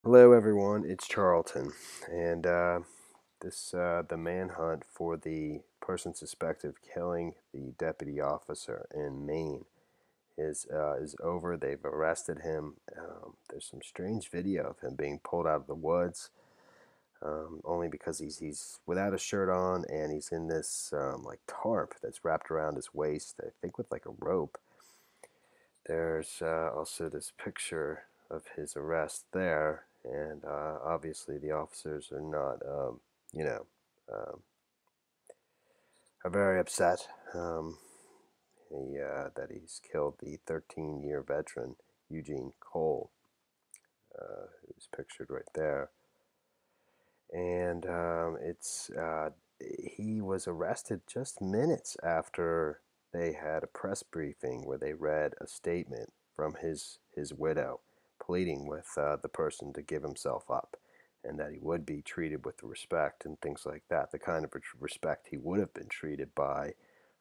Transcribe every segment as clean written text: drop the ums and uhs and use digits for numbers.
Hello, everyone. It's Charlton, and the manhunt for the person suspected of killing the deputy officer in Maine is over. They've arrested him. There's some strange video of him being pulled out of the woods, only because he's without a shirt on and he's in this like tarp that's wrapped around his waist. I think with like a rope. There's also this picture of his arrest there, and obviously the officers are not, you know, um, are very upset that he's killed the 13-year veteran Eugene Cole, who's pictured right there. And he was arrested just minutes after they had a press briefing where they read a statement from his widow pleading with the person to give himself up and that he would be treated with respect and things like that, the kind of respect he would have been treated by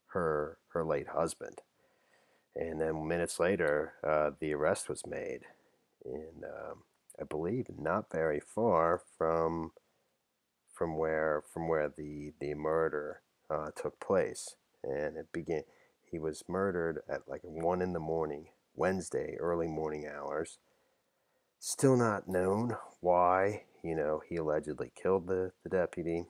her late husband. And then minutes later, the arrest was made in, I believe, not very far from where the murder took place, and it began. He was murdered at like 1 in the morning, Wednesday, early morning hours. Still not known why. He allegedly killed the deputy.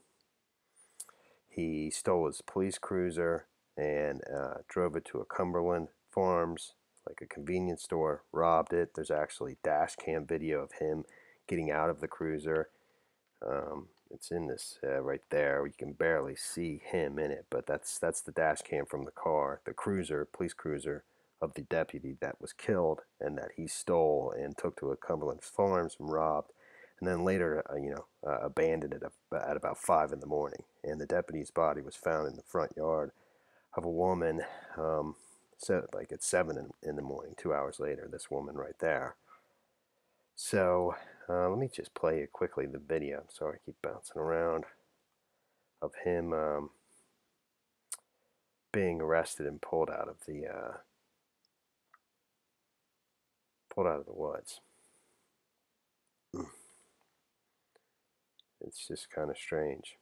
He stole his police cruiser and drove it to a Cumberland Farms, like a convenience store, robbed it. There's actually dash cam video of him getting out of the cruiser. It's in this right there. You can barely see him in it, but that's the dash cam from the car, the cruiser, police cruiser of the deputy that was killed and that he stole and took to a Cumberland Farms and robbed, and then later, abandoned it at about 5 in the morning. And the deputy's body was found in the front yard of a woman. So like at 7 in the morning, 2 hours later, this woman right there. So let me just play you quickly the video. I'm sorry, I keep bouncing around of him being arrested and pulled out of the woods. It's just kind of strange.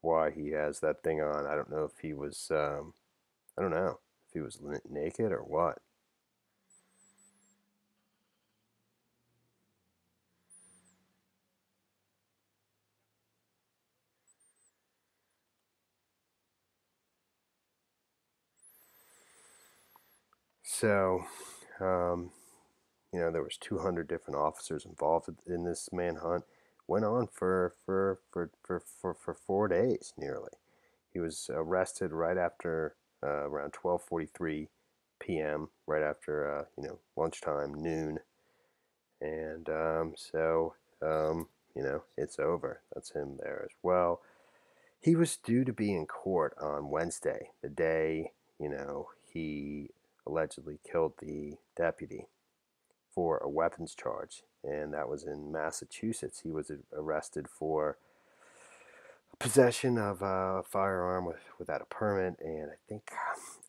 Why he has that thing on? I don't know if he was. I don't know if he was naked or what. So, um, there was 200 different officers involved in this manhunt. Went on for 4 days nearly. He was arrested right after around 12:43 p.m. right after lunchtime, noon, and it's over. That's him there as well. He was due to be in court on Wednesday, the day he allegedly killed the deputy, for a weapons charge, and that was in Massachusetts. He was arrested for possession of a firearm without a permit, and I think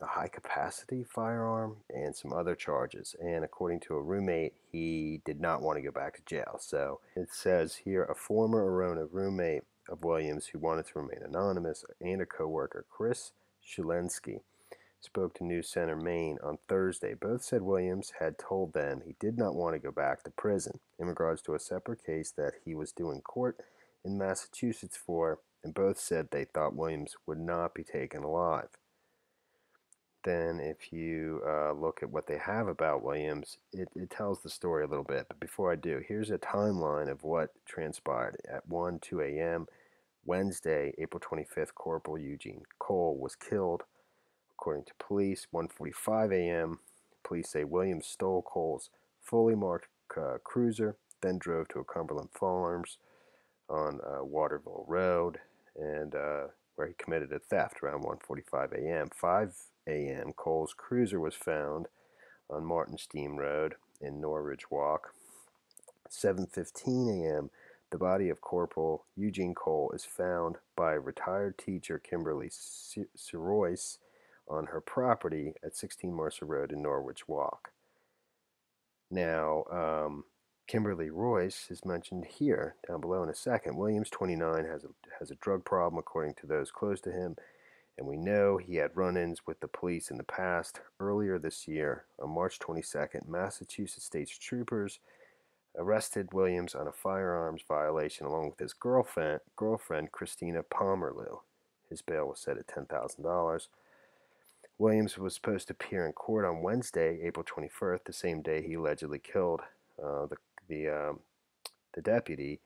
a high capacity firearm, and some other charges. And according to a roommate, he did not want to go back to jail. So it says here a former Arona roommate of Williams who wanted to remain anonymous and a coworker, Chris Shulensky, spoke to News Center Maine on Thursday. Both said Williams had told them he did not want to go back to prison in regards to a separate case that he was due in court in Massachusetts for, and both said they thought Williams would not be taken alive. Then, if you look at what they have about Williams, it tells the story a little bit. But before I do, here's a timeline of what transpired. At 2 a.m. Wednesday, April 25th, Corporal Eugene Cole was killed. According to police, 1:45 a.m., police say Williams stole Cole's fully marked cruiser, then drove to a Cumberland Farms on Waterville Road, and where he committed a theft around 1:45 a.m. 5 a.m., Cole's cruiser was found on Martin Steam Road in Norridgewock. 7:15 a.m., The body of Corporal Eugene Cole is found by retired teacher Kimberly Sirois on her property at 16 Mercer Road in Norridgewock. Now, Kimberly Royce is mentioned here down below in a second. Williams, 29, has a drug problem according to those close to him, and we know he had run-ins with the police in the past. Earlier this year, on March 22nd, Massachusetts State Troopers arrested Williams on a firearms violation along with his girlfriend Christina Pomerleau. His bail was set at $10,000. Williams was supposed to appear in court on Wednesday, April 21st, the same day he allegedly killed the deputy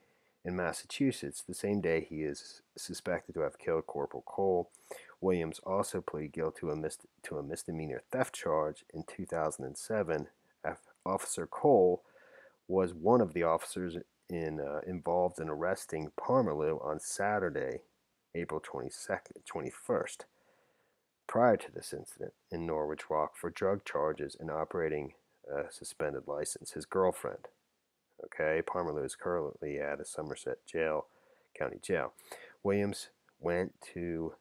in Massachusetts, the same day he is suspected to have killed Corporal Cole. Williams also pleaded guilty to a misdemeanor theft charge in 2007. Officer Cole was one of the officers involved in arresting Pomerleau on Saturday, April 21st. Prior to this incident in Norridgewock for drug charges and operating a suspended license. His girlfriend, Pomerleau is currently at a Somerset County jail. Williams went to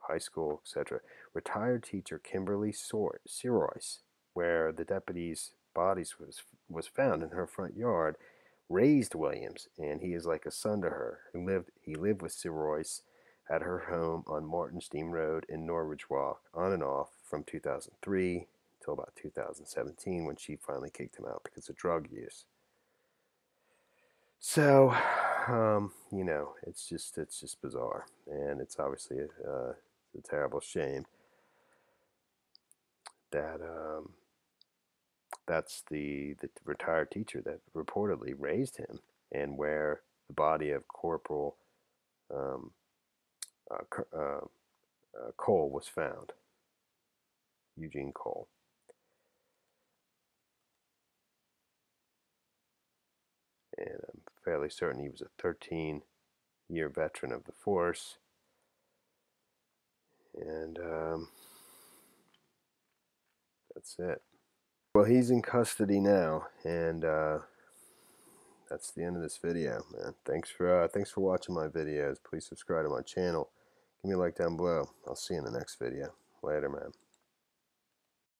high school, etc. Retired teacher Kimberly Sirois, where the deputy's bodies was found in her front yard, raised Williams, and he is like a son to her. He lived with Sirois at her home on Martinstein Road in Norridgewock, on and off from 2003 until about 2017 when she finally kicked him out because of drug use. So, it's just bizarre, and it's obviously a terrible shame that that's the retired teacher that reportedly raised him, and where the body of Corporal Cole was found, Eugene Cole. And I'm fairly certain he was a 13-year veteran of the force. And that's it. Well, he's in custody now, and that's the end of this video, man. Thanks for watching my videos. Please subscribe to my channel. Give me a like down below. I'll see you in the next video. Later, man.